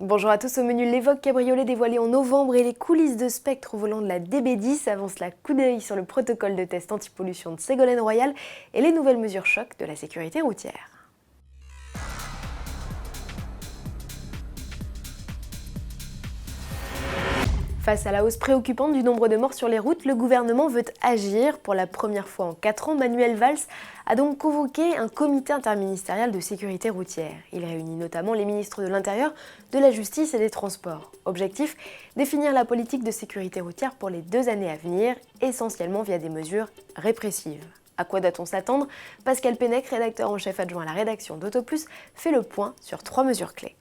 Bonjour à tous, au menu l'Evoque cabriolet dévoilé en novembre et les coulisses de Spectre au volant de la DB10 avancent la coup d'œil sur le protocole de test anti-pollution de Ségolène Royal et les nouvelles mesures choc de la sécurité routière. Face à la hausse préoccupante du nombre de morts sur les routes, le gouvernement veut agir. Pour la première fois en 4 ans, Manuel Valls a donc convoqué un comité interministériel de sécurité routière. Il réunit notamment les ministres de l'Intérieur, de la Justice et des Transports. Objectif, définir la politique de sécurité routière pour les 2 années à venir, essentiellement via des mesures répressives. À quoi doit-on s'attendre? Pascal Pennec, rédacteur en chef adjoint à la rédaction d'AutoPlus, fait le point sur 3 mesures clés.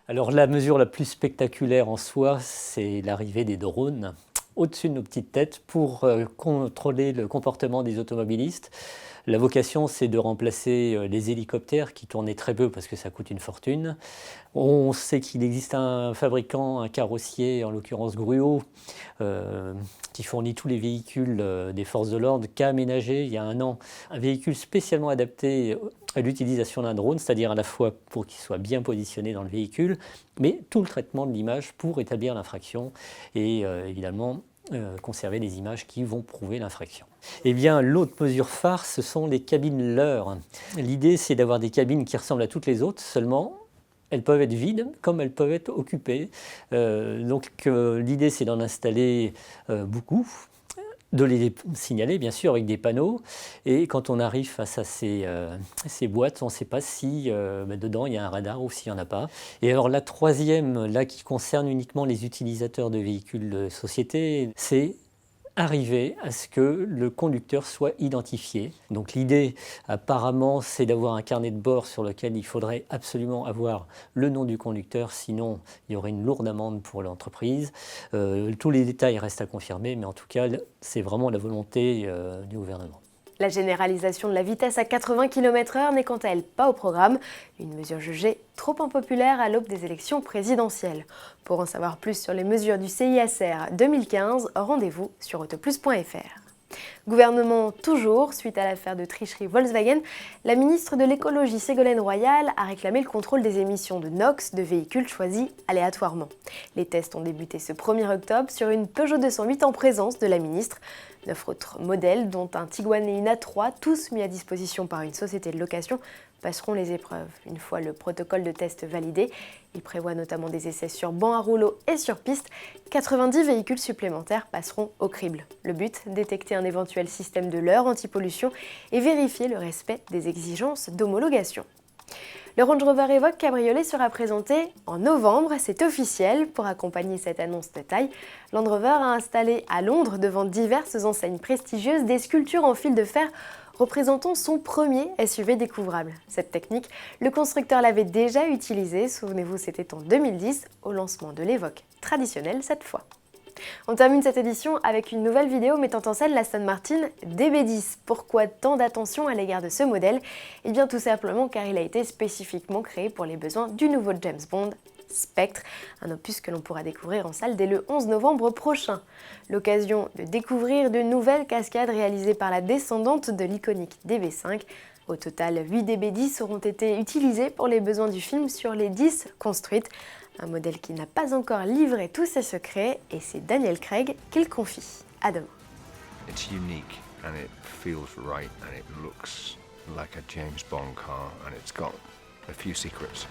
Alors la mesure la plus spectaculaire en soi, c'est l'arrivée des drones au-dessus de nos petites têtes pour contrôler le comportement des automobilistes. La vocation, c'est de remplacer les hélicoptères qui tournaient très peu parce que ça coûte une fortune. On sait qu'il existe un fabricant, un carrossier, en l'occurrence Gruot, qui fournit tous les véhicules des forces de l'ordre, qui a aménagé il y a un an un véhicule spécialement adapté à l'utilisation d'un drone, c'est-à-dire à la fois pour qu'il soit bien positionné dans le véhicule, mais tout le traitement de l'image pour établir l'infraction et évidemment conserver les images qui vont prouver l'infraction. Eh bien, l'autre mesure phare, ce sont les cabines leurres. L'idée, c'est d'avoir des cabines qui ressemblent à toutes les autres, seulement elles peuvent être vides comme elles peuvent être occupées. L'idée, c'est d'en installer beaucoup, de les signaler bien sûr avec des panneaux, et quand on arrive face à ces boîtes, on ne sait pas si dedans il y a un radar ou s'il n'y en a pas. Et alors la troisième, là qui concerne uniquement les utilisateurs de véhicules de société, c'est arriver à ce que le conducteur soit identifié. Donc l'idée apparemment c'est d'avoir un carnet de bord sur lequel il faudrait absolument avoir le nom du conducteur, sinon il y aurait une lourde amende pour l'entreprise. Tous les détails restent à confirmer, mais en tout cas c'est vraiment la volonté du gouvernement. La généralisation de la vitesse à 80 km/h n'est quant à elle pas au programme, une mesure jugée trop impopulaire à l'aube des élections présidentielles. Pour en savoir plus sur les mesures du CISR 2015, rendez-vous sur autoplus.fr. Gouvernement toujours, suite à l'affaire de tricherie Volkswagen, la ministre de l'écologie Ségolène Royal a réclamé le contrôle des émissions de NOx de véhicules choisis aléatoirement. Les tests ont débuté ce 1er octobre sur une Peugeot 208 en présence de la ministre. 9 autres modèles, dont un Tiguan et une A3, tous mis à disposition par une société de location, passeront les épreuves. Une fois le protocole de test validé, il prévoit notamment des essais sur banc à rouleau et sur piste. 90 véhicules supplémentaires passeront au crible. Le but, détecter un éventuel système de leurre anti-pollution et vérifier le respect des exigences d'homologation. Le Range Rover Evoque cabriolet sera présenté en novembre, c'est officiel. Pour accompagner cette annonce de taille, Land Rover a installé à Londres, devant diverses enseignes prestigieuses, des sculptures en fil de fer représentant son premier SUV découvrable. Cette technique, le constructeur l'avait déjà utilisée, souvenez-vous, c'était en 2010, au lancement de l'Evoque, traditionnel cette fois. On termine cette édition avec une nouvelle vidéo mettant en scène l'Aston Martin DB10. Pourquoi tant d'attention à l'égard de ce modèle? Eh bien tout simplement car il a été spécifiquement créé pour les besoins du nouveau James Bond, Spectre, un opus que l'on pourra découvrir en salle dès le 11 novembre prochain. L'occasion de découvrir de nouvelles cascades réalisées par la descendante de l'iconique DB5. Au total, 8 DB10 auront été utilisés pour les besoins du film sur les 10 construites. Un modèle qui n'a pas encore livré tous ses secrets, et c'est Daniel Craig qui le confie. À demain. It's unique and it feels right and it looks like a James Bond car and it's got a few secrets.